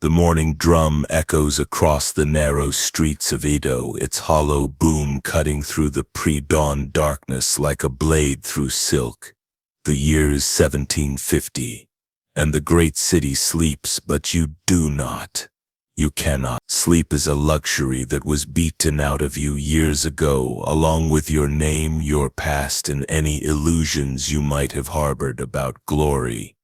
The morning drum echoes across the narrow streets of Edo, its hollow boom cutting through the pre-dawn darkness like a blade through silk. The year is 1750, and the great city sleeps, but you do not. You cannot. Sleep is a luxury that was beaten out of you years ago, along with your name, your past, and any illusions you might have harbored about glory.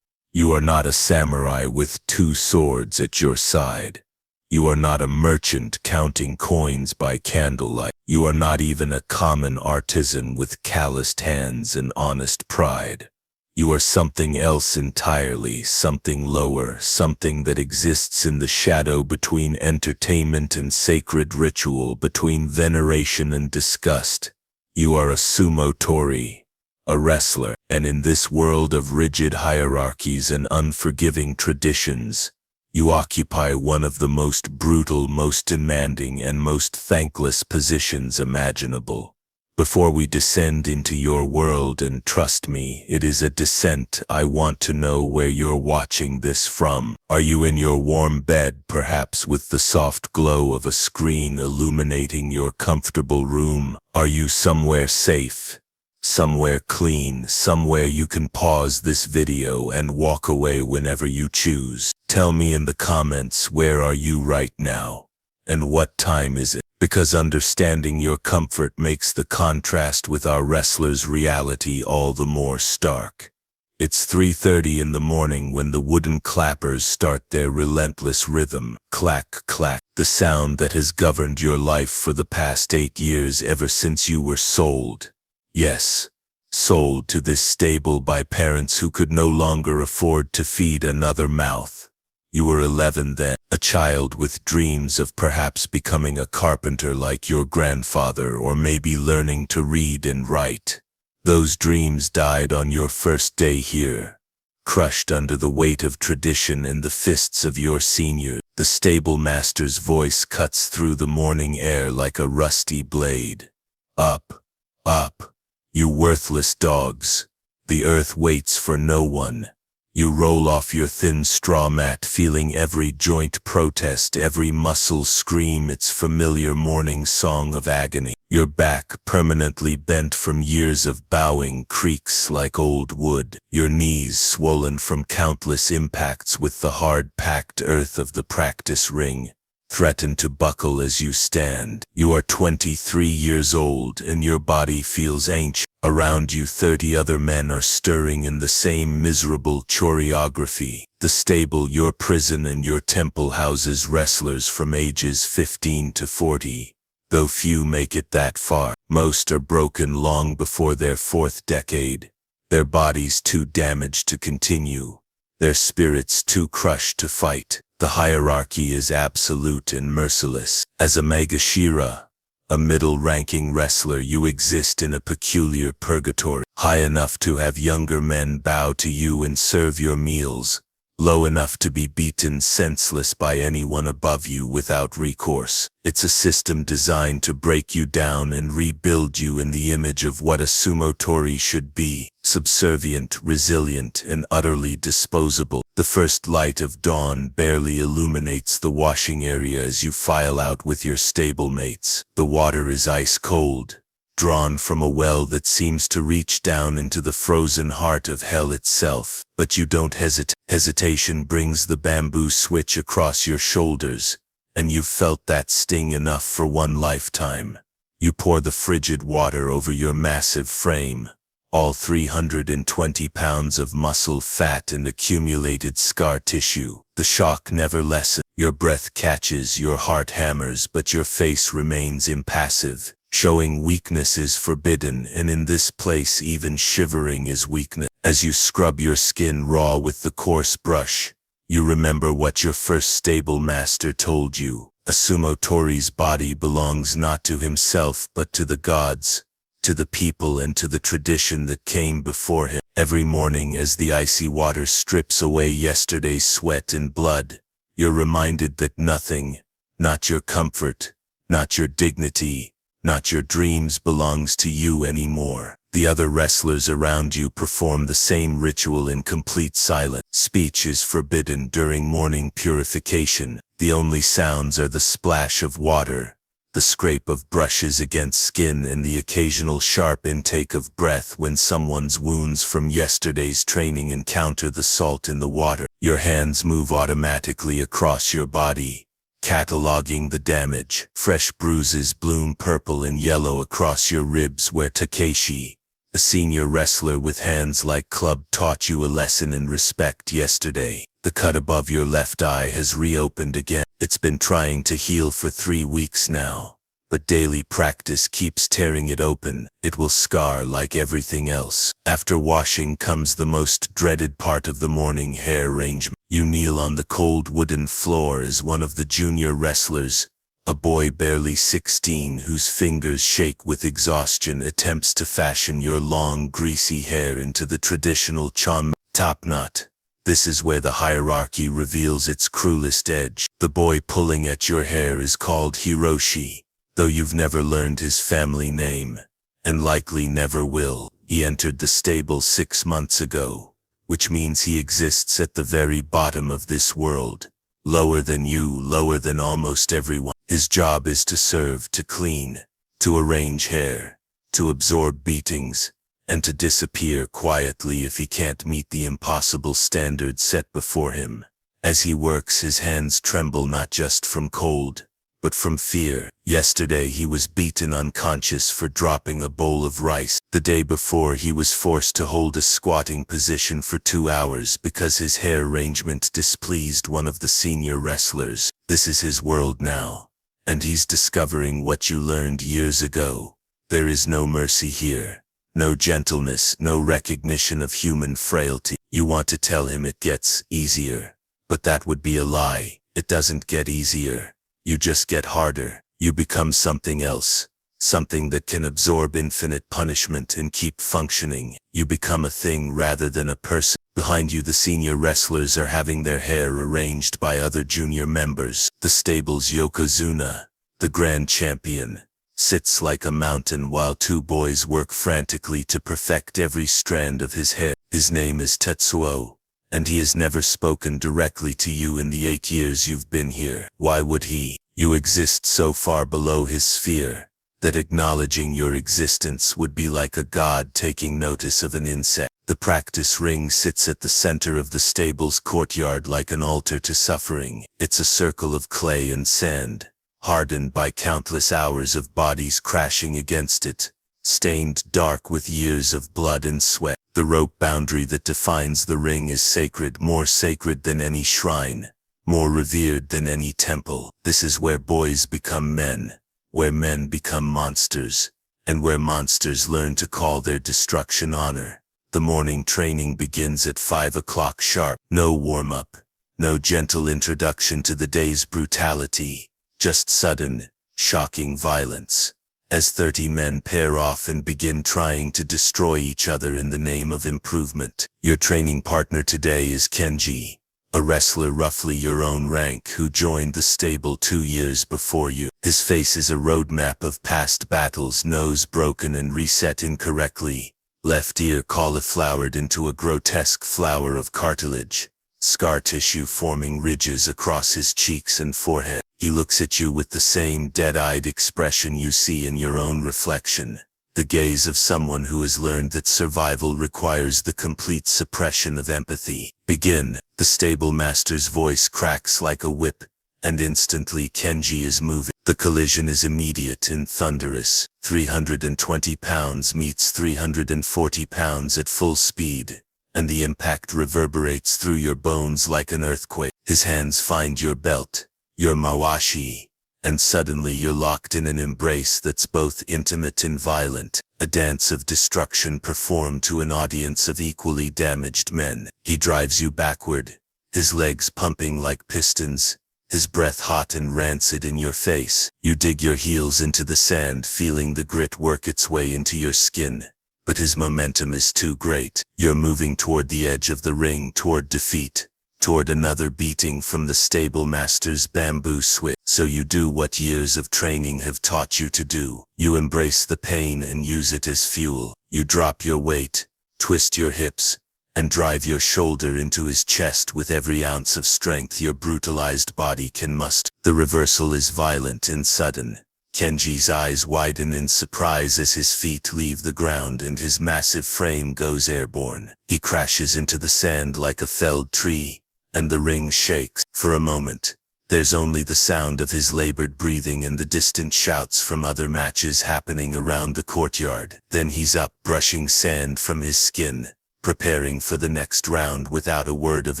You are not a samurai with 2 swords at your side. You are not a merchant counting coins by candlelight. You are not even a common artisan with calloused hands and honest pride. You are something else entirely, something lower, something that exists in the shadow between entertainment and sacred ritual, between veneration and disgust. You are a sumo tori, a wrestler, and in this world of rigid hierarchies and unforgiving traditions, you occupy one of the most brutal, most demanding, and most thankless positions imaginable. Before we descend into your world, and trust me, it is a descent, I want to know where you're watching this from. Are you in your warm bed, perhaps with the soft glow of a screen illuminating your comfortable room? Are you somewhere safe? Somewhere clean, somewhere you can pause this video and walk away whenever you choose? Tell me in the comments, where are you right now? And what time is it? Because understanding your comfort makes the contrast with our wrestlers' reality all the more stark. It's 3:30 in the morning when the wooden clappers start their relentless rhythm. Clack, clack, the sound that has governed your life for the past 8 years, ever since you were sold. Yes, sold to this stable by parents who could no longer afford to feed another mouth. You were 11 then, a child with dreams of perhaps becoming a carpenter like your grandfather, or maybe learning to read and write. Those dreams died on your first day here, crushed under the weight of tradition and the fists of your seniors. The stable master's voice cuts through the morning air like a rusty blade. Up, up, you worthless dogs. The earth waits for no one. You roll off your thin straw mat, feeling every joint protest, every muscle scream its familiar morning song of agony. Your back, permanently bent from years of bowing, creaks like old wood. Your knees, swollen from countless impacts with the hard-packed earth of the practice ring, threaten to buckle as you stand. You are 23 years old, and your body feels ancient. Around you 30 other men are stirring in the same miserable choreography. The stable, your prison, and your temple houses wrestlers from ages 15 to 40. Though few make it that far, most are broken long before their 4th decade. Their bodies too damaged to continue. Their spirits too crushed to fight. The hierarchy is absolute and merciless. As a Megashira, a middle-ranking wrestler, you exist in a peculiar purgatory, high enough to have younger men bow to you and serve your meals, low enough to be beaten senseless by anyone above you without recourse. It's a system designed to break you down and rebuild you in the image of what a sumo tori should be: subservient, resilient, and utterly disposable. The first light of dawn barely illuminates the washing area as you file out with your stablemates. The water is ice cold, drawn from a well that seems to reach down into the frozen heart of hell itself. But you don't hesitate. Hesitation brings the bamboo switch across your shoulders, and you've felt that sting enough for one lifetime. You pour the frigid water over your massive frame, all 320 pounds of muscle, fat, and accumulated scar tissue. The shock never lessens. Your breath catches, your heart hammers, but your face remains impassive. Showing weakness is forbidden, and in this place even shivering is weakness. As you scrub your skin raw with the coarse brush, you remember what your first stable master told you. A sumo tori's body belongs not to himself but to the gods, to the people, and to the tradition that came before him. Every morning as the icy water strips away yesterday's sweat and blood, you're reminded that nothing, not your comfort, not your dignity, not your dreams, belongs to you anymore. The other wrestlers around you perform the same ritual in complete silence. Speech is forbidden during morning purification. The only sounds are the splash of water, the scrape of brushes against skin, and the occasional sharp intake of breath when someone's wounds from yesterday's training encounter the salt in the water. Your hands move automatically across your body, cataloging the damage. Fresh bruises bloom purple and yellow across your ribs where Takeshi, a senior wrestler with hands like club, taught you a lesson in respect yesterday. The cut above your left eye has reopened again. It's been trying to heal for 3 weeks now, but daily practice keeps tearing it open. It will scar like everything else. After washing comes the most dreaded part of the morning, hair arrangement. You kneel on the cold wooden floor as one of the junior wrestlers, a boy barely 16 whose fingers shake with exhaustion, attempts to fashion your long greasy hair into the traditional top knot. This is where the hierarchy reveals its cruelest edge. The boy pulling at your hair is called Hiroshi, though you've never learned his family name, and likely never will. He entered the stable 6 months ago, which means he exists at the very bottom of this world, lower than you, lower than almost everyone. His job is to serve, to clean, to arrange hair, to absorb beatings, and to disappear quietly if he can't meet the impossible standard set before him. As he works, his hands tremble not just from cold, but from fear. Yesterday he was beaten unconscious for dropping a bowl of rice. The day before he was forced to hold a squatting position for 2 hours because his hair arrangement displeased one of the senior wrestlers. This is his world now, and he's discovering what you learned years ago. There is no mercy here. No gentleness, no recognition of human frailty. You want to tell him it gets easier, but that would be a lie. It doesn't get easier. You just get harder. You become something else, something that can absorb infinite punishment and keep functioning. You become a thing rather than a person. Behind you, the senior wrestlers are having their hair arranged by other junior members. The stable's Yokozuna, the grand champion, sits like a mountain while 2 boys work frantically to perfect every strand of his hair. His name is Tetsuo, and he has never spoken directly to you in the 8 years you've been here. Why would he? You exist so far below his sphere that acknowledging your existence would be like a god taking notice of an insect. The practice ring sits at the center of the stable's courtyard like an altar to suffering. It's a circle of clay and sand, hardened by countless hours of bodies crashing against it, stained dark with years of blood and sweat. The rope boundary that defines the ring is sacred, more sacred than any shrine, more revered than any temple. This is where boys become men, where men become monsters, and where monsters learn to call their destruction honor. The morning training begins at 5 o'clock sharp. No warm-up, no gentle introduction to the day's brutality. Just sudden, shocking violence, as 30 men pair off and begin trying to destroy each other in the name of improvement. Your training partner today is Kenji, a wrestler roughly your own rank who joined the stable 2 years before you. His face is a roadmap of past battles, nose broken and reset incorrectly, left ear cauliflowered into a grotesque flower of cartilage, scar tissue forming ridges across his cheeks and forehead. He looks at you with the same dead-eyed expression you see in your own reflection, the gaze of someone who has learned that survival requires the complete suppression of empathy. Begin. The stable master's voice cracks like a whip, and instantly Kenji is moving. The collision is immediate and thunderous. 320 pounds meets 340 pounds at full speed, and the impact reverberates through your bones like an earthquake. His hands find your belt, your mawashi, and suddenly you're locked in an embrace that's both intimate and violent, a dance of destruction performed to an audience of equally damaged men. He drives you backward, his legs pumping like pistons, his breath hot and rancid in your face. You dig your heels into the sand, feeling the grit work its way into your skin, but his momentum is too great. You're moving toward the edge of the ring, toward defeat, toward another beating from the stable master's bamboo switch. So you do what years of training have taught you to do. You embrace the pain and use it as fuel. You drop your weight, twist your hips, and drive your shoulder into his chest with every ounce of strength your brutalized body can muster. The reversal is violent and sudden. Kenji's eyes widen in surprise as his feet leave the ground and his massive frame goes airborne. He crashes into the sand like a felled tree, and the ring shakes. For a moment, there's only the sound of his labored breathing and the distant shouts from other matches happening around the courtyard. Then he's up, brushing sand from his skin, preparing for the next round without a word of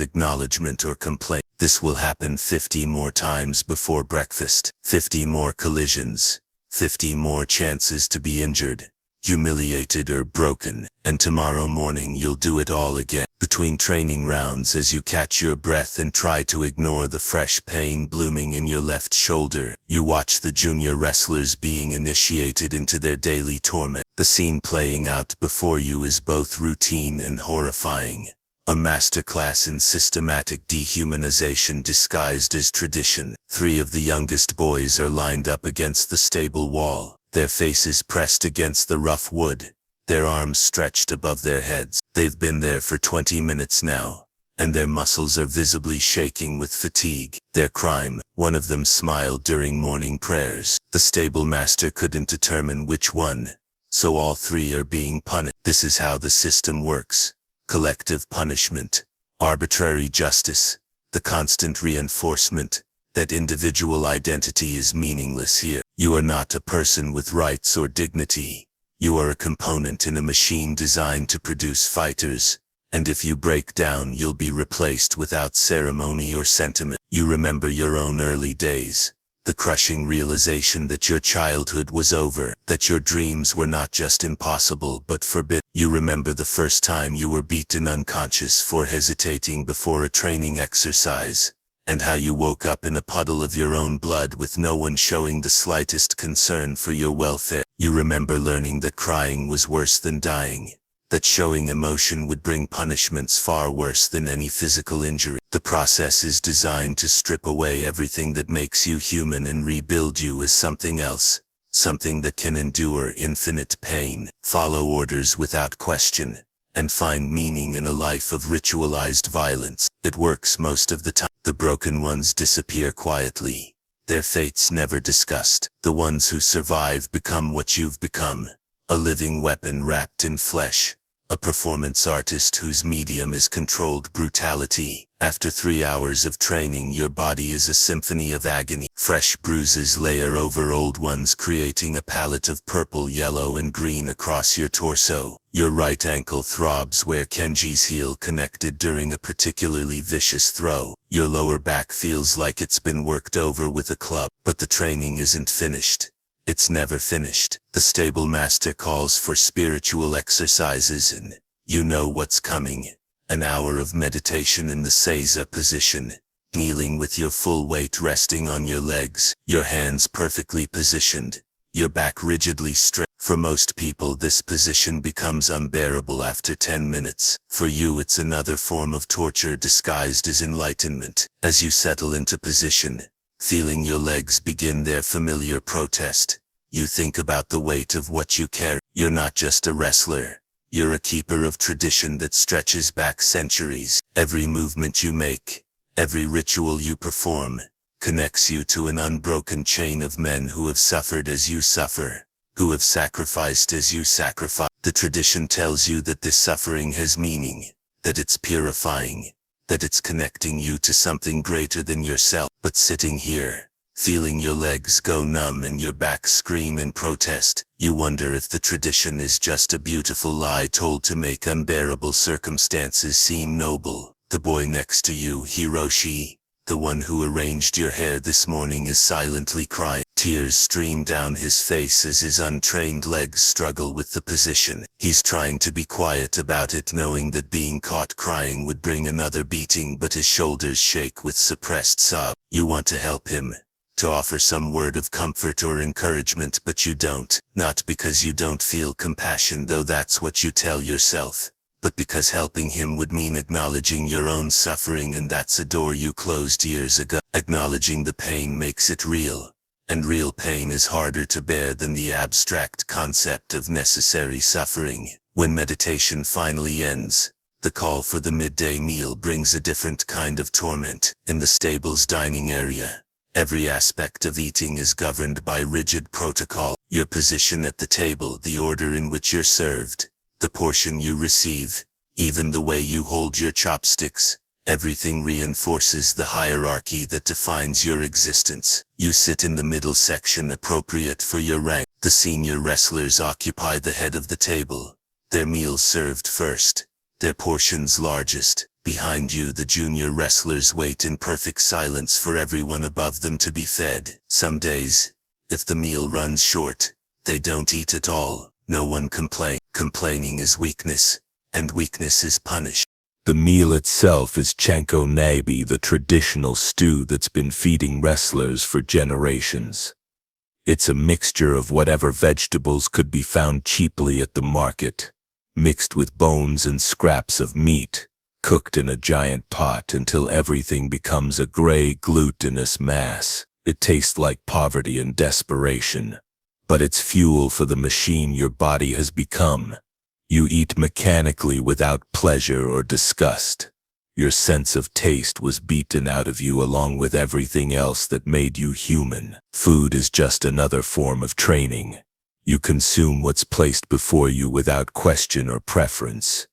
acknowledgement or complaint. This will happen 50 more times before breakfast. 50 more collisions. 50 more chances to be injured, humiliated or broken. And tomorrow morning you'll do it all again. Between training rounds, as you catch your breath and try to ignore the fresh pain blooming in your left shoulder, you watch the junior wrestlers being initiated into their daily torment. The scene playing out before you is both routine and horrifying. A masterclass in systematic dehumanization disguised as tradition. 3 of the youngest boys are lined up against the stable wall, their faces pressed against the rough wood, their arms stretched above their heads. They've been there for 20 minutes now, and their muscles are visibly shaking with fatigue. Their crime: one of them smiled during morning prayers. The stable master couldn't determine which one, so all 3 are being punished. This is how the system works. Collective punishment, arbitrary justice, the constant reinforcement that individual identity is meaningless here. You are not a person with rights or dignity. You are a component in a machine designed to produce fighters, and if you break down, you'll be replaced without ceremony or sentiment. You remember your own early days, the crushing realization that your childhood was over, that your dreams were not just impossible but forbidden. You remember the first time you were beaten unconscious for hesitating before a training exercise, and how you woke up in a puddle of your own blood with no one showing the slightest concern for your welfare. You remember learning that crying was worse than dying, that showing emotion would bring punishments far worse than any physical injury. The process is designed to strip away everything that makes you human and rebuild you as something else, something that can endure infinite pain, follow orders without question, and find meaning in a life of ritualized violence. It works most of the time. The broken ones disappear quietly, their fates never discussed. The ones who survive become what you've become, a living weapon wrapped in flesh, a performance artist whose medium is controlled brutality. After 3 hours of training, your body is a symphony of agony. Fresh bruises layer over old ones, creating a palette of purple, yellow, and green across your torso. Your right ankle throbs where Kenji's heel connected during a particularly vicious throw. Your lower back feels like it's been worked over with a club. But the training isn't finished. It's never finished. The stable master calls for spiritual exercises, and you know what's coming. An hour of meditation in the Seiza position, kneeling with your full weight resting on your legs, your hands perfectly positioned, your back rigidly straight. For most people, this position becomes unbearable after 10 minutes. For you, it's another form of torture disguised as enlightenment. As you settle into position, feeling your legs begin their familiar protest, you think about the weight of what you carry. You're not just a wrestler. You're a keeper of tradition that stretches back centuries. Every movement you make, every ritual you perform, connects you to an unbroken chain of men who have suffered as you suffer, who have sacrificed as you sacrifice. The tradition tells you that this suffering has meaning, that it's purifying, that it's connecting you to something greater than yourself. But sitting here, feeling your legs go numb and your back scream in protest, you wonder if the tradition is just a beautiful lie told to make unbearable circumstances seem noble. The boy next to you, Hiroshi, the one who arranged your hair this morning, is silently crying. Tears stream down his face as his untrained legs struggle with the position. He's trying to be quiet about it, knowing that being caught crying would bring another beating, but his shoulders shake with suppressed sob. You want to help him, to offer some word of comfort or encouragement, but you don't. Not because you don't feel compassion, though that's what you tell yourself, but because helping him would mean acknowledging your own suffering, and that's a door you closed years ago. Acknowledging the pain makes it real, and real pain is harder to bear than the abstract concept of necessary suffering. When meditation finally ends, the call for the midday meal brings a different kind of torment. In the stable's dining area, every aspect of eating is governed by rigid protocol. Your position at the table, the order in which you're served, the portion you receive, even the way you hold your chopsticks, everything reinforces the hierarchy that defines your existence. You sit in the middle section appropriate for your rank. The senior wrestlers occupy the head of the table, their meals served first, their portions largest. Behind you, the junior wrestlers wait in perfect silence for everyone above them to be fed. Some days, if the meal runs short, they don't eat at all. No one complains. Complaining is weakness, and weakness is punished. The meal itself is chanko nabi, the traditional stew that's been feeding wrestlers for generations. It's a mixture of whatever vegetables could be found cheaply at the market, mixed with bones and scraps of meat, cooked in a giant pot until everything becomes a gray, glutinous mass. It tastes like poverty and desperation, but it's fuel for the machine your body has become. You eat mechanically without pleasure or disgust. Your sense of taste was beaten out of you along with everything else that made you human. Food is just another form of training. You consume what's placed before you without question or preference,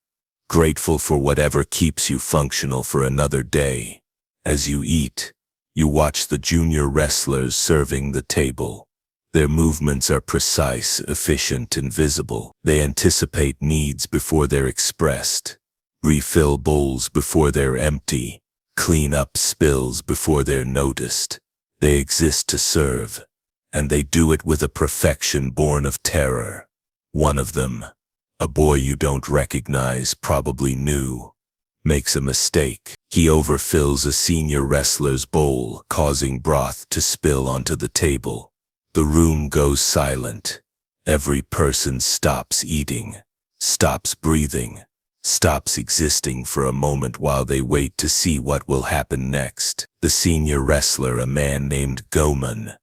grateful for whatever keeps you functional for another day. As you eat, you watch the junior wrestlers serving the table. Their movements are precise, efficient, and visible. They anticipate needs before they're expressed, refill bowls before they're empty, clean up spills before they're noticed. They exist to serve, and they do it with a perfection born of terror. One of them, a boy you don't recognize, probably new, makes a mistake. He overfills a senior wrestler's bowl, causing broth to spill onto the table. The room goes silent. Every person stops eating, stops breathing, stops existing for a moment while they wait to see what will happen next. The senior wrestler, a man named Goman,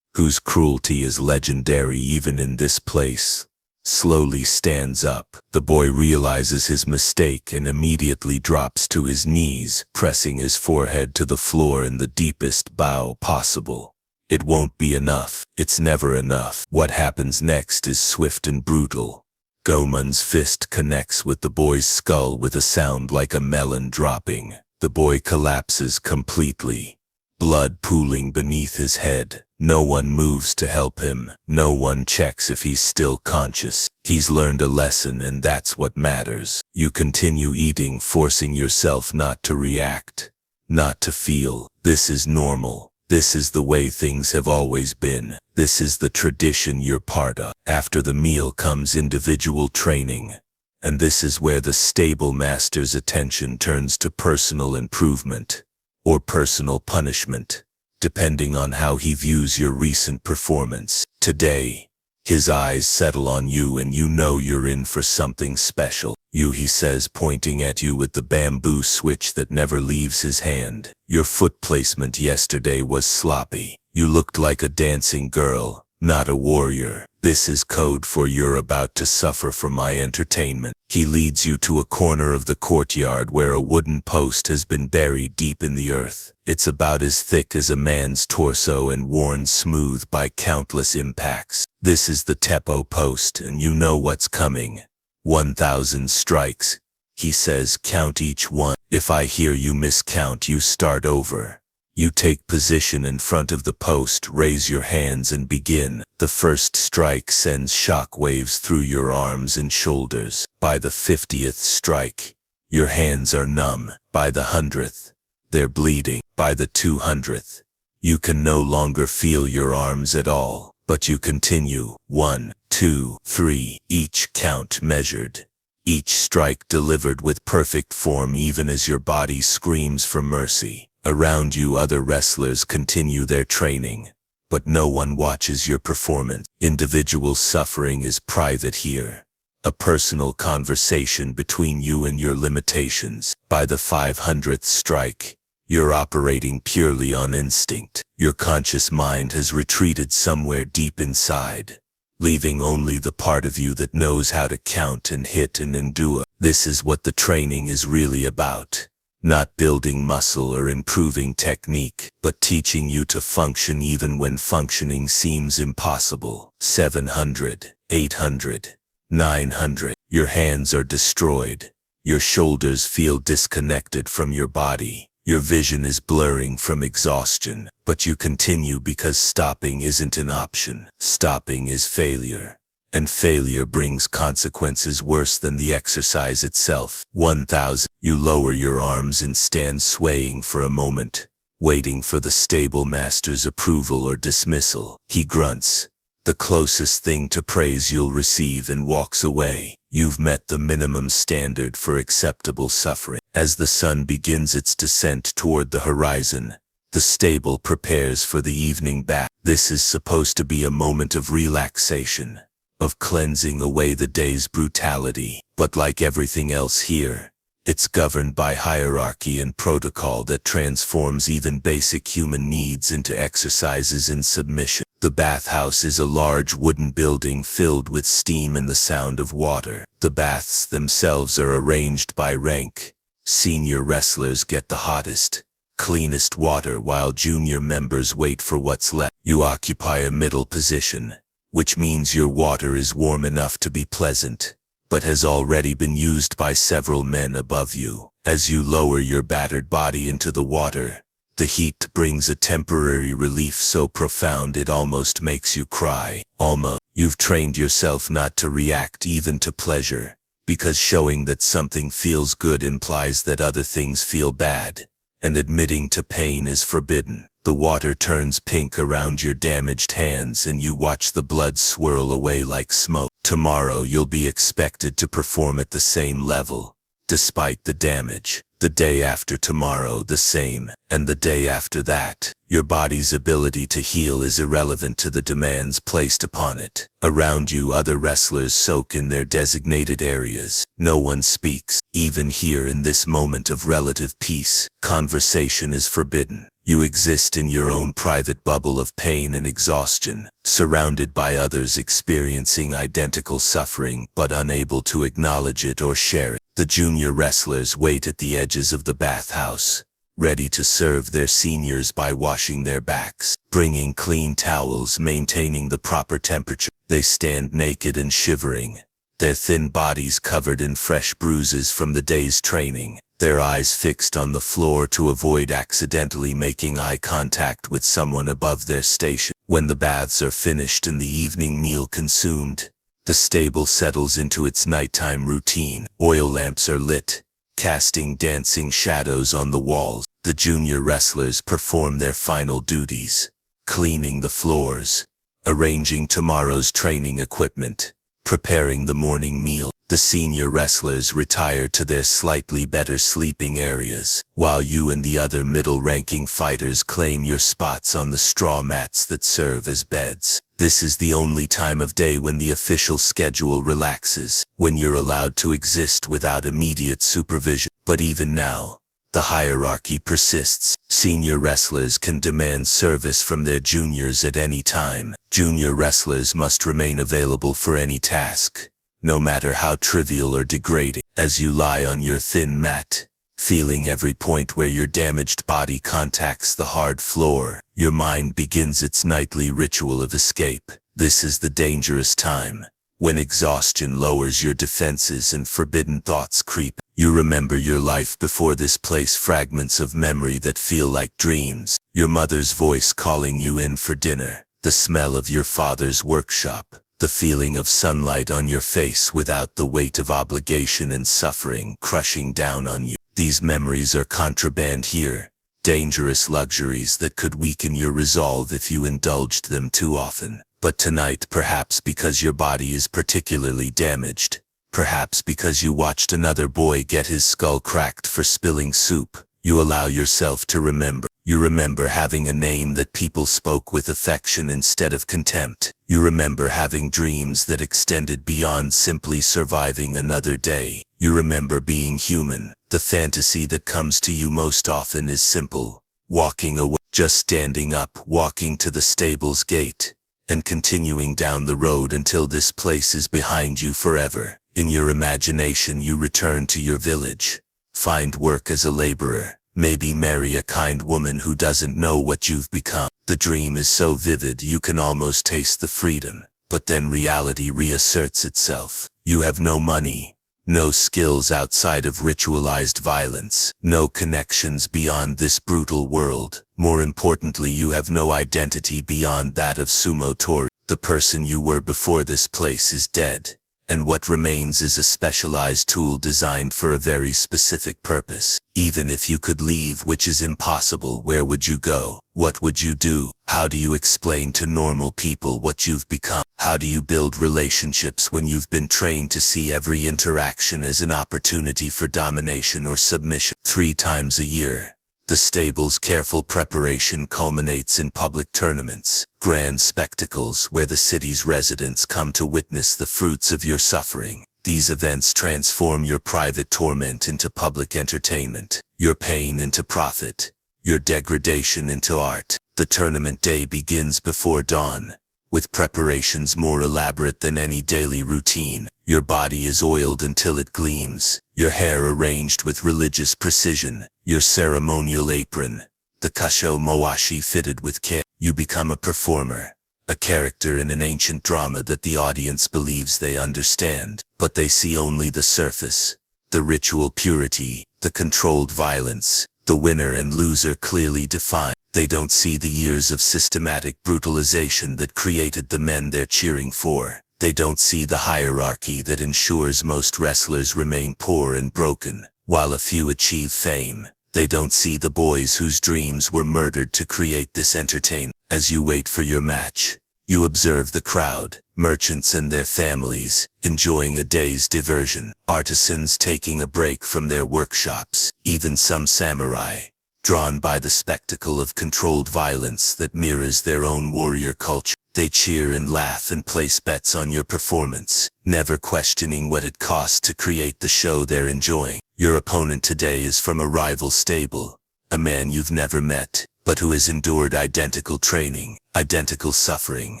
whose cruelty is legendary even in this place, slowly stands up. The boy realizes his mistake and immediately drops to his knees, pressing his forehead to the floor in the deepest bow possible. It won't be enough. It's never enough. What happens next is swift and brutal. Goman's fist connects with the boy's skull with a sound like a melon dropping. The boy collapses completely, blood pooling beneath his head. No one moves to help him. No one checks if he's still conscious. He's learned a lesson, and that's what matters. You continue eating, forcing yourself not to react, not to feel. This is normal. This is the way things have always been. This is the tradition you're part of. After the meal comes individual training, and this is where the stable master's attention turns to personal improvement or personal punishment, depending on how he views your recent performance. Today, his eyes settle on you and you know you're in for something special. You, he says, pointing at you with the bamboo switch that never leaves his hand. Your foot placement yesterday was sloppy. You looked like a dancing girl, not a warrior. This is code for you're about to suffer for my entertainment. He leads you to a corner of the courtyard where a wooden post has been buried deep in the earth. It's about as thick as a man's torso and worn smooth by countless impacts. This is the Teppo post, and you know what's coming. 1,000 strikes, he says, count each one. If I hear you miscount, you start over. You take position in front of the post, raise your hands and begin. The first strike sends shock waves through your arms and shoulders. By the 50th strike, your hands are numb. By the 100th, they're bleeding. By the 200th, you can no longer feel your arms at all. But you continue. 1, 2, 3, each count measured, each strike delivered with perfect form even as your body screams for mercy. Around you, other wrestlers continue their training, but no one watches your performance. Individual suffering is private here. a personal conversation between you and your limitations. By the 500th strike, you're operating purely on instinct. Your conscious mind has retreated somewhere deep inside, leaving only the part of you that knows how to count and hit and endure. This is what the training is really about. Not building muscle or improving technique, but teaching you to function even when functioning seems impossible. 700, 800, 900. Your hands are destroyed. Your shoulders feel disconnected from your body. Your vision is blurring from exhaustion, but you continue because stopping isn't an option. Stopping is failure, and failure brings consequences worse than the exercise itself. 1000. You lower your arms and stand swaying for a moment, waiting for the stable master's approval or dismissal. He grunts, the closest thing to praise you'll receive, and walks away. You've met the minimum standard for acceptable suffering. As the sun begins its descent toward the horizon, the stable prepares for the evening bath. This is supposed to be a moment of relaxation, of cleansing away the day's brutality. But like everything else here, it's governed by hierarchy and protocol that transforms even basic human needs into exercises in submission. The bathhouse is a large wooden building filled with steam and the sound of water. The baths themselves are arranged by rank. Senior wrestlers get the hottest, cleanest water while junior members wait for what's left. You occupy a middle position, which means your water is warm enough to be pleasant, but has already been used by several men above you. As you lower your battered body into the water, the heat brings a temporary relief so profound it almost makes you cry. Almost. You've trained yourself not to react even to pleasure, because showing that something feels good implies that other things feel bad, and admitting to pain is forbidden. The water turns pink around your damaged hands and you watch the blood swirl away like smoke. Tomorrow you'll be expected to perform at the same level, despite the damage. The day after tomorrow the same, and the day after that. Your body's ability to heal is irrelevant to the demands placed upon it. Around you other wrestlers soak in their designated areas. No one speaks. Even here in this moment of relative peace, conversation is forbidden. You exist in your own private bubble of pain and exhaustion, surrounded by others experiencing identical suffering but unable to acknowledge it or share it. The junior wrestlers wait at the edges of the bathhouse, ready to serve their seniors by washing their backs, bringing clean towels, maintaining the proper temperature. They stand naked and shivering, their thin bodies covered in fresh bruises from the day's training, their eyes fixed on the floor to avoid accidentally making eye contact with someone above their station. When the baths are finished and the evening meal consumed, the stable settles into its nighttime routine. Oil lamps are lit, casting dancing shadows on the walls. The junior wrestlers perform their final duties, cleaning the floors, arranging tomorrow's training equipment, preparing the morning meal. The senior wrestlers retire to their slightly better sleeping areas, while you and the other middle-ranking fighters claim your spots on the straw mats that serve as beds. This is the only time of day when the official schedule relaxes, when you're allowed to exist without immediate supervision. But even now, the hierarchy persists. Senior wrestlers can demand service from their juniors at any time. Junior wrestlers must remain available for any task, no matter how trivial or degrading. As you lie on your thin mat, feeling every point where your damaged body contacts the hard floor, your mind begins its nightly ritual of escape. This is the dangerous time, when exhaustion lowers your defenses and forbidden thoughts creep. You remember your life before this place, fragments of memory that feel like dreams. Your mother's voice calling you in for dinner, the smell of your father's workshop, the feeling of sunlight on your face without the weight of obligation and suffering crushing down on you. These memories are contraband here, dangerous luxuries that could weaken your resolve if you indulged them too often. But tonight, perhaps because your body is particularly damaged, perhaps because you watched another boy get his skull cracked for spilling soup, you allow yourself to remember. You remember having a name that people spoke with affection instead of contempt. You remember having dreams that extended beyond simply surviving another day. You remember being human. The fantasy that comes to you most often is simple. Walking away, just standing up, walking to the stable's gate, and continuing down the road until this place is behind you forever. In your imagination you return to your village. Find work as a laborer. Maybe marry a kind woman who doesn't know what you've become. The dream is so vivid you can almost taste the freedom. But then reality reasserts itself. You have no money, no skills outside of ritualized violence, no connections beyond this brutal world. More importantly, you have no identity beyond that of Sumo Tori. The person you were before this place is dead. And what remains is a specialized tool designed for a very specific purpose. Even if you could leave, which is impossible, where would you go? What would you do? How do you explain to normal people what you've become? How do you build relationships when you've been trained to see every interaction as an opportunity for domination or submission? 3 times a year, the stable's careful preparation culminates in public tournaments, grand spectacles where the city's residents come to witness the fruits of your suffering. These events transform your private torment into public entertainment, your pain into profit, your degradation into art. The tournament day begins before dawn, with preparations more elaborate than any daily routine. Your body is oiled until it gleams, your hair arranged with religious precision, your ceremonial apron, the kasho moashi, fitted with care. You become a performer, a character in an ancient drama that the audience believes they understand, but they see only the surface, the ritual purity, the controlled violence, the winner and loser clearly defined. They don't see the years of systematic brutalization that created the men they're cheering for. They don't see the hierarchy that ensures most wrestlers remain poor and broken, while a few achieve fame. They don't see the boys whose dreams were murdered to create this entertainment. As you wait for your match, you observe the crowd, merchants and their families, enjoying a day's diversion, artisans taking a break from their workshops, even some samurai, drawn by the spectacle of controlled violence that mirrors their own warrior culture. They cheer and laugh and place bets on your performance, never questioning what it costs to create the show they're enjoying. Your opponent today is from a rival stable, a man you've never met, but who has endured identical training, identical suffering,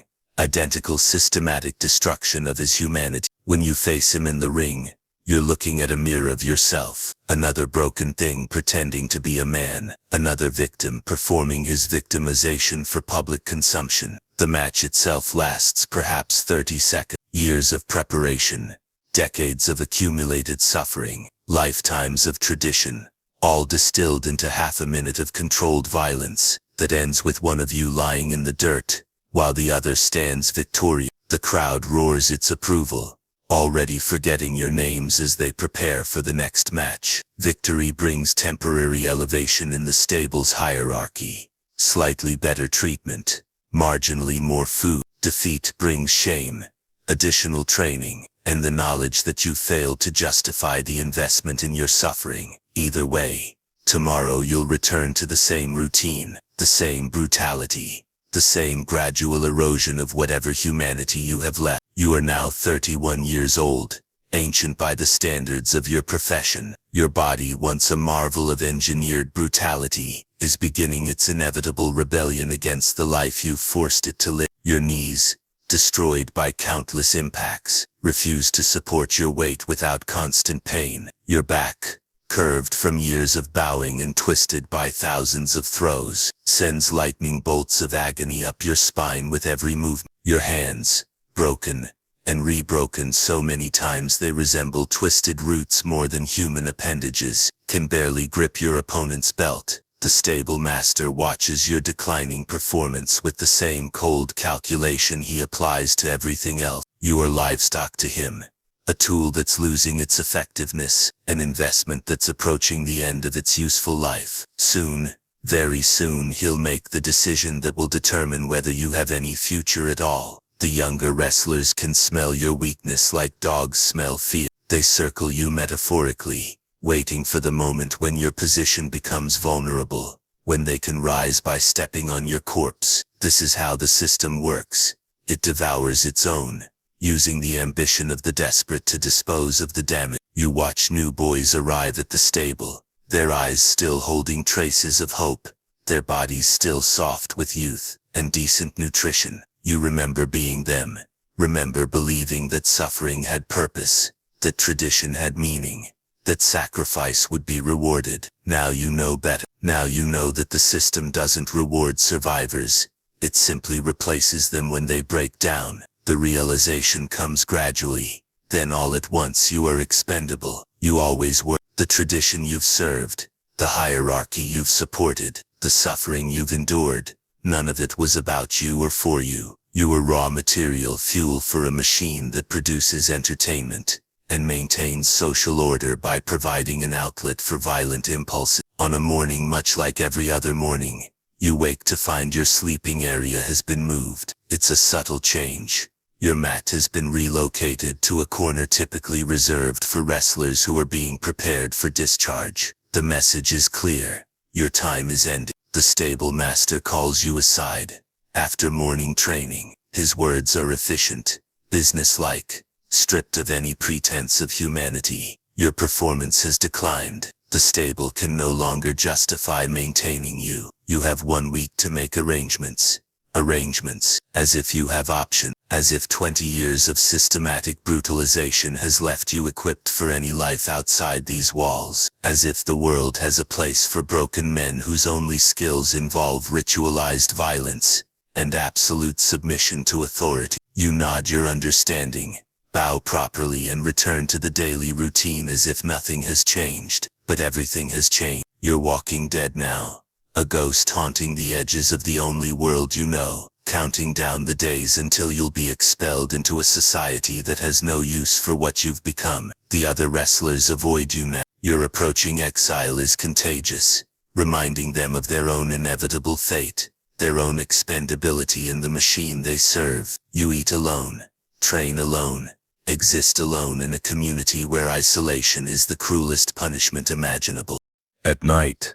identical systematic destruction of his humanity. When you face him in the ring, you're looking at a mirror of yourself, another broken thing pretending to be a man, another victim performing his victimization for public consumption. The match itself lasts perhaps 30 seconds. Years of preparation, decades of accumulated suffering, lifetimes of tradition, all distilled into half a minute of controlled violence that ends with one of you lying in the dirt, while the other stands victorious. The crowd roars its approval, already forgetting your names as they prepare for the next match. Victory brings temporary elevation in the stable's hierarchy, slightly better treatment, marginally more food. Defeat brings shame, additional training, and the knowledge that you failed to justify the investment in your suffering. Either way, tomorrow you'll return to the same routine, the same brutality, the same gradual erosion of whatever humanity you have left. You are now 31 years old, ancient by the standards of your profession. Your body, once a marvel of engineered brutality, is beginning its inevitable rebellion against the life you've forced it to live. Your knees, destroyed by countless impacts, refuse to support your weight without constant pain. Your back, curved from years of bowing and twisted by thousands of throws, sends lightning bolts of agony up your spine with every movement. Your hands, broken and rebroken so many times they resemble twisted roots more than human appendages, can barely grip your opponent's belt. The stable master watches your declining performance with the same cold calculation he applies to everything else. You are livestock to him, a tool that's losing its effectiveness, an investment that's approaching the end of its useful life. Soon, very soon, he'll make the decision that will determine whether you have any future at all. The younger wrestlers can smell your weakness like dogs smell fear. They circle you metaphorically, waiting for the moment when your position becomes vulnerable. when they can rise by stepping on your corpse. This is how the system works. It devours its own, using the ambition of the desperate to dispose of the damaged. You watch new boys arrive at the stable, their eyes still holding traces of hope, their bodies still soft with youth and decent nutrition. You remember being them, remember believing that suffering had purpose, that tradition had meaning, that sacrifice would be rewarded. Now you know better. Now you know that the system doesn't reward survivors. It simply replaces them when they break down. The realization comes gradually. Then all at once you are expendable. You always were. The tradition you've served, the hierarchy you've supported, the suffering you've endured, none of it was about you or for you. You were raw material, fuel for a machine that produces entertainment and maintains social order by providing an outlet for violent impulses. On a morning much like every other morning, you wake to find your sleeping area has been moved. It's a subtle change. Your mat has been relocated to a corner typically reserved for wrestlers who are being prepared for discharge. The message is clear. Your time is ended. The stable master calls you aside. After morning training, his words are efficient, businesslike, stripped of any pretense of humanity. Your performance has declined. The stable can no longer justify maintaining you. You have 1 week to make arrangements. Arrangements, as if you have options, as if 20 years of systematic brutalization has left you equipped for any life outside these walls, as if the world has a place for broken men whose only skills involve ritualized violence and absolute submission to authority. You nod your understanding, bow properly and return to the daily routine as if nothing has changed. But everything has changed. You're walking dead now, a ghost haunting the edges of the only world you know, counting down the days until you'll be expelled into a society that has no use for what you've become. The other wrestlers avoid you now. Your approaching exile is contagious, reminding them of their own inevitable fate, their own expendability in the machine they serve. You eat alone, train alone, exist alone in a community where isolation is the cruelest punishment imaginable. At night,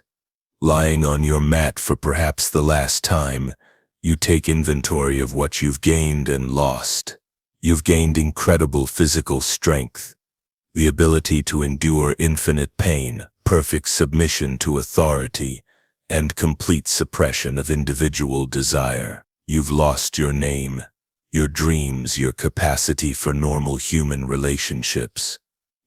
lying on your mat for perhaps the last time, you take inventory of what you've gained and lost. You've gained incredible physical strength, the ability to endure infinite pain, perfect submission to authority, and complete suppression of individual desire. You've lost your name, your dreams, your capacity for normal human relationships,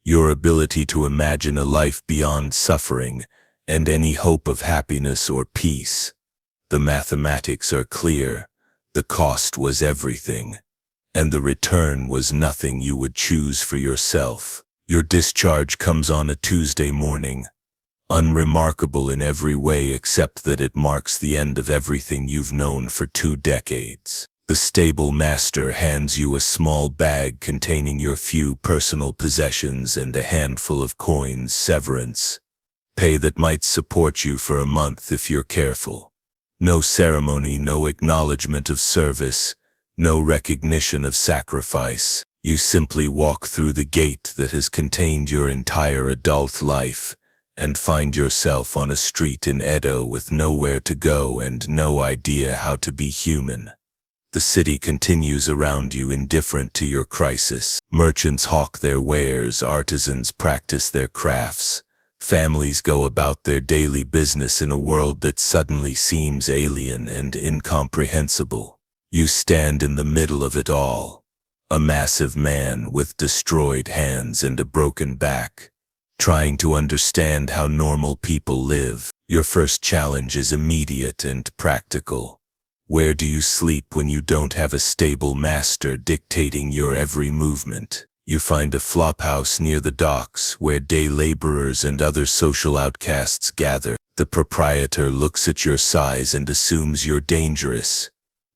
your ability to imagine a life beyond suffering and any hope of happiness or peace. The mathematics are clear. The cost was everything, and the return was nothing you would choose for yourself. Your discharge comes on a Tuesday morning, unremarkable in every way except that it marks the end of everything you've known for 2 decades. The stable master hands you a small bag containing your few personal possessions and a handful of coins, severance pay that might support you for a month if you're careful. No ceremony, no acknowledgement of service, no recognition of sacrifice. You simply walk through the gate that has contained your entire adult life and find yourself on a street in Edo with nowhere to go and no idea how to be human. The city continues around you, indifferent to your crisis. Merchants hawk their wares, artisans practice their crafts, families go about their daily business in a world that suddenly seems alien and incomprehensible. You stand in the middle of it all, a massive man with destroyed hands and a broken back, trying to understand how normal people live. Your first challenge is immediate and practical. Where do you sleep when you don't have a stable master dictating your every movement? You find a flophouse near the docks where day laborers and other social outcasts gather. The proprietor looks at your size and assumes you're dangerous,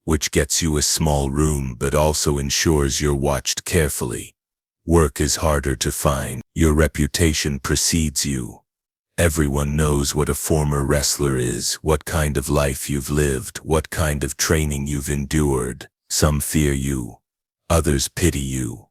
which gets you a small room but also ensures you're watched carefully. Work is harder to find. Your reputation precedes you. Everyone knows what a former wrestler is, what kind of life you've lived, what kind of training you've endured. Some fear you, others pity you.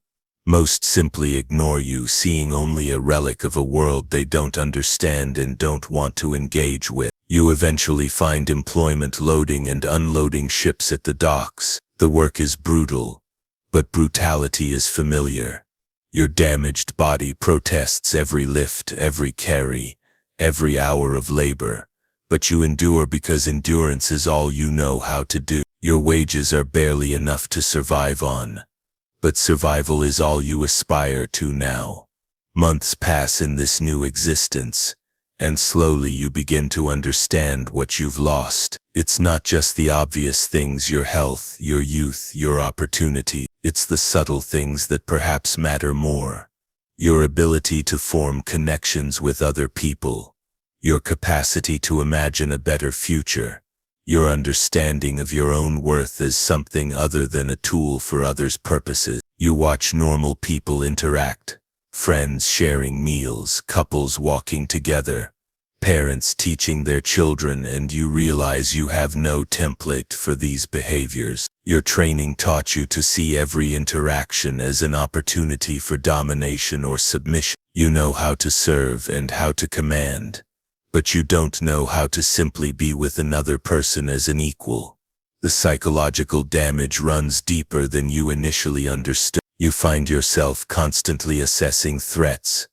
Most simply ignore you, seeing only a relic of a world they don't understand and don't want to engage with. You eventually find employment loading and unloading ships at the docks. The work is brutal, but brutality is familiar. Your damaged body protests every lift, every carry, every hour of labor, but you endure because endurance is all you know how to do. Your wages are barely enough to survive on, but survival is all you aspire to now. Months pass in this new existence, and slowly you begin to understand what you've lost. It's not just the obvious things, your health, your youth, your opportunity. It's the subtle things that perhaps matter more. Your ability to form connections with other people, your capacity to imagine a better future, your understanding of your own worth as something other than a tool for others' purposes. You watch normal people interact, friends sharing meals, couples walking together, parents teaching their children, and you realize you have no template for these behaviors. Your training taught you to see every interaction as an opportunity for domination or submission. You know how to serve and how to command, but you don't know how to simply be with another person as an equal. The psychological damage runs deeper than you initially understood. You find yourself constantly assessing threats,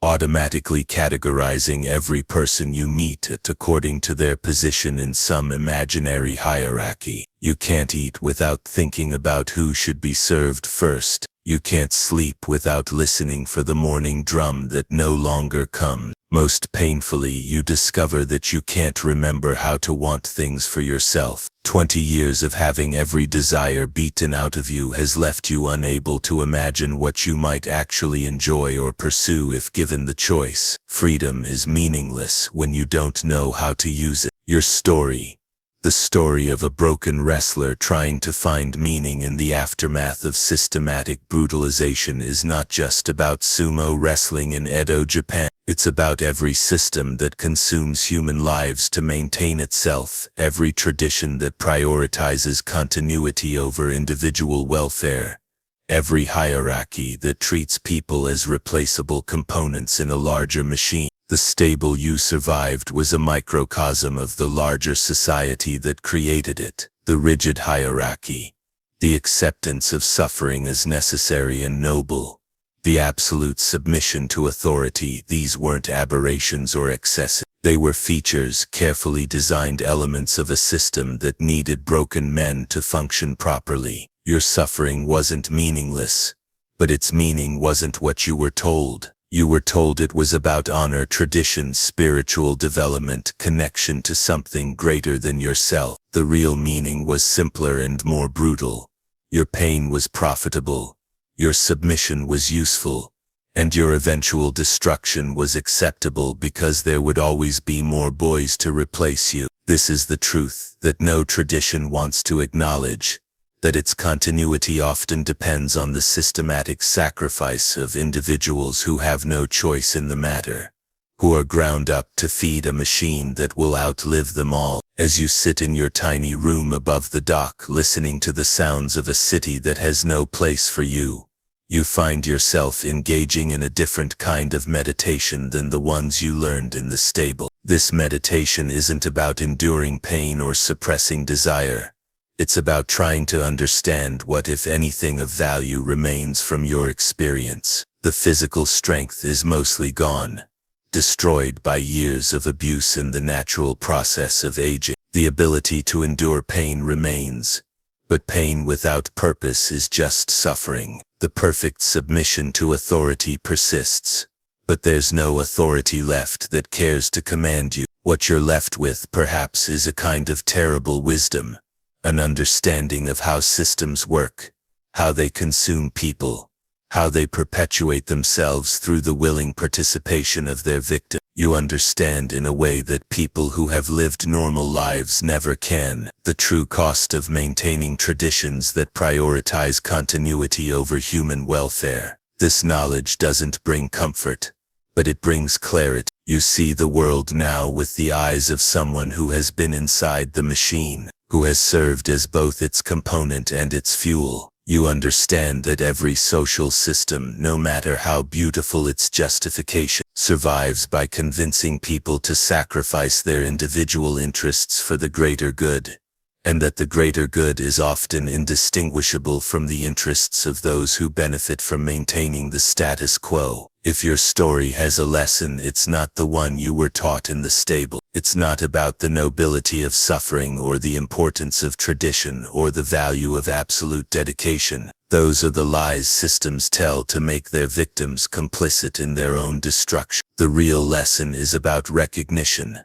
automatically categorizing every person you meet according to their position in some imaginary hierarchy. You can't eat without thinking about who should be served first. You can't sleep without listening for the morning drum that no longer comes. Most painfully, you discover that you can't remember how to want things for yourself. 20 years of having every desire beaten out of you has left you unable to imagine what you might actually enjoy or pursue if given the choice. Freedom is meaningless when you don't know how to use it. Your story, the story of a broken wrestler trying to find meaning in the aftermath of systematic brutalization, is not just about sumo wrestling in Edo, Japan. It's about every system that consumes human lives to maintain itself, every tradition that prioritizes continuity over individual welfare, every hierarchy that treats people as replaceable components in a larger machine. The stable you survived was a microcosm of the larger society that created it. The rigid hierarchy, the acceptance of suffering as necessary and noble, the absolute submission to authority. These weren't aberrations or excesses. They were features, carefully designed elements of a system that needed broken men to function properly. Your suffering wasn't meaningless, but its meaning wasn't what you were told. You were told it was about honor, tradition, spiritual development, connection to something greater than yourself. The real meaning was simpler and more brutal. Your pain was profitable, your submission was useful, and your eventual destruction was acceptable because there would always be more boys to replace you. This is the truth that no tradition wants to acknowledge, that its continuity often depends on the systematic sacrifice of individuals who have no choice in the matter, who are ground up to feed a machine that will outlive them all. As you sit in your tiny room above the dock listening to the sounds of a city that has no place for you, you find yourself engaging in a different kind of meditation than the ones you learned in the stable. This meditation isn't about enduring pain or suppressing desire. It's about trying to understand what, if anything, of value remains from your experience. The physical strength is mostly gone, destroyed by years of abuse and the natural process of aging. The ability to endure pain remains, but pain without purpose is just suffering. The perfect submission to authority persists, but there's no authority left that cares to command you. What you're left with, perhaps, is a kind of terrible wisdom, an understanding of how systems work, how they consume people, how they perpetuate themselves through the willing participation of their victim. You understand in a way that people who have lived normal lives never can, the true cost of maintaining traditions that prioritize continuity over human welfare. This knowledge doesn't bring comfort, but it brings clarity. You see the world now with the eyes of someone who has been inside the machine, who has served as both its component and its fuel. You understand that every social system, no matter how beautiful its justification, survives by convincing people to sacrifice their individual interests for the greater good, and that the greater good is often indistinguishable from the interests of those who benefit from maintaining the status quo. If your story has a lesson, it's not the one you were taught in the stable. It's not about the nobility of suffering or the importance of tradition or the value of absolute dedication. Those are the lies systems tell to make their victims complicit in their own destruction. The real lesson is about recognition.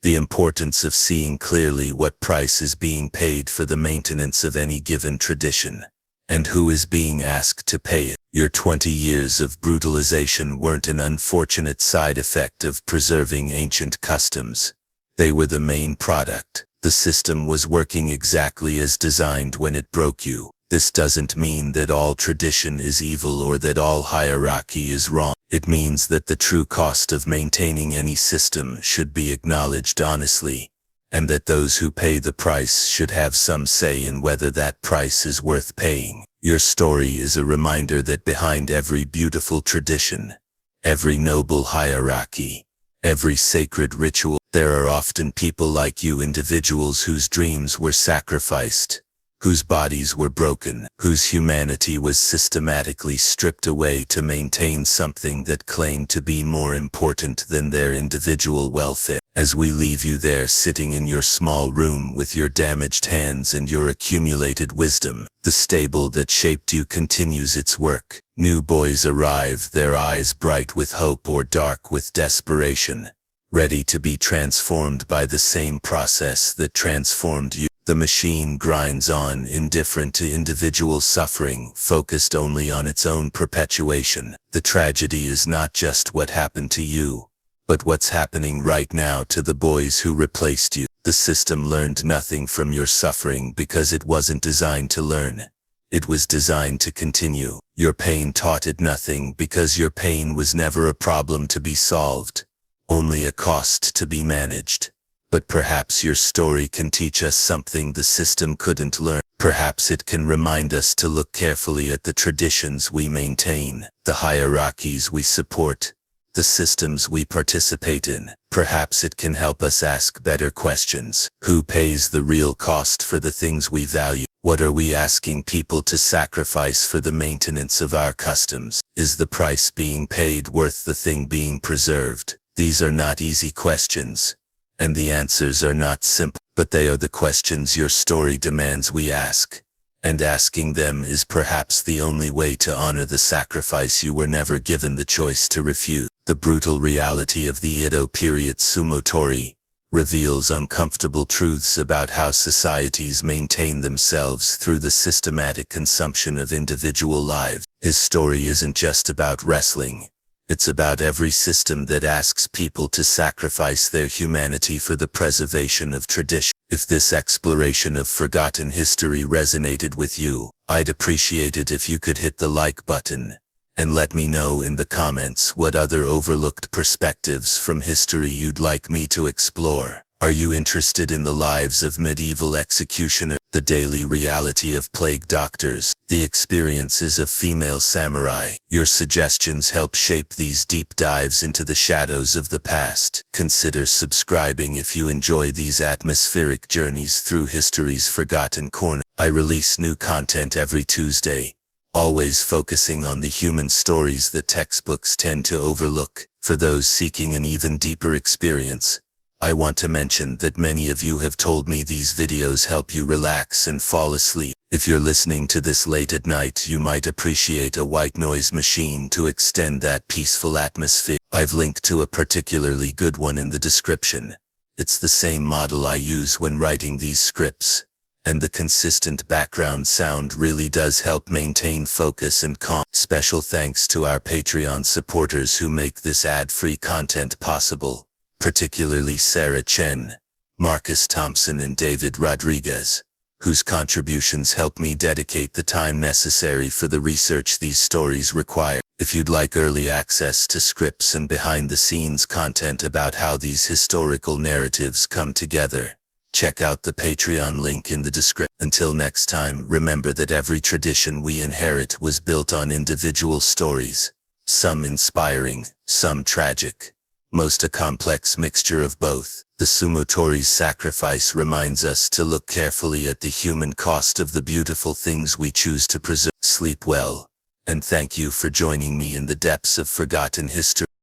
The importance of seeing clearly what price is being paid for the maintenance of any given tradition, and who is being asked to pay it. Your 20 years of brutalization weren't an unfortunate side effect of preserving ancient customs. They were the main product. The system was working exactly as designed when it broke you. This doesn't mean that all tradition is evil or that all hierarchy is wrong. It means that the true cost of maintaining any system should be acknowledged honestly, and that those who pay the price should have some say in whether that price is worth paying. Your story is a reminder that behind every beautiful tradition, every noble hierarchy, every sacred ritual, there are often people like you, individuals whose dreams were sacrificed, whose bodies were broken, whose humanity was systematically stripped away to maintain something that claimed to be more important than their individual welfare. As we leave you there sitting in your small room with your damaged hands and your accumulated wisdom, the stable that shaped you continues its work. New boys arrive, their eyes bright with hope or dark with desperation, ready to be transformed by the same process that transformed you. The machine grinds on, indifferent to individual suffering, focused only on its own perpetuation. The tragedy is not just what happened to you, but what's happening right now to the boys who replaced you. The system learned nothing from your suffering because it wasn't designed to learn. It was designed to continue. Your pain taught it nothing because your pain was never a problem to be solved, only a cost to be managed. But perhaps your story can teach us something the system couldn't learn. Perhaps it can remind us to look carefully at the traditions we maintain, the hierarchies we support, the systems we participate in. Perhaps it can help us ask better questions. Who pays the real cost for the things we value? What are we asking people to sacrifice for the maintenance of our customs? Is the price being paid worth the thing being preserved? These are not easy questions, and the answers are not simple, but they are the questions your story demands we ask. And asking them is perhaps the only way to honor the sacrifice you were never given the choice to refuse. The brutal reality of the Edo period Sumo Tori reveals uncomfortable truths about how societies maintain themselves through the systematic consumption of individual lives. His story isn't just about wrestling. It's about every system that asks people to sacrifice their humanity for the preservation of tradition. If this exploration of forgotten history resonated with you, I'd appreciate it if you could hit the like button, and let me know in the comments what other overlooked perspectives from history you'd like me to explore. Are you interested in the lives of medieval executioners, the daily reality of plague doctors, the experiences of female samurai? Your suggestions help shape these deep dives into the shadows of the past. Consider subscribing if you enjoy these atmospheric journeys through history's forgotten corner. I release new content every Tuesday, always focusing on the human stories that textbooks tend to overlook. For those seeking an even deeper experience, I want to mention that many of you have told me these videos help you relax and fall asleep. If you're listening to this late at night, you might appreciate a white noise machine to extend that peaceful atmosphere. I've linked to a particularly good one in the description. It's the same model I use when writing these scripts, and the consistent background sound really does help maintain focus and calm. Special thanks to our Patreon supporters who make this ad-free content possible, particularly Sarah Chen, Marcus Thompson and David Rodriguez, whose contributions help me dedicate the time necessary for the research these stories require. If you'd like early access to scripts and behind-the-scenes content about how these historical narratives come together, check out the Patreon link in the description. Until next time, remember that every tradition we inherit was built on individual stories, some inspiring, some tragic, most a complex mixture of both. The Sumo Tori's sacrifice reminds us to look carefully at the human cost of the beautiful things we choose to preserve. Sleep well, and thank you for joining me in the depths of forgotten history.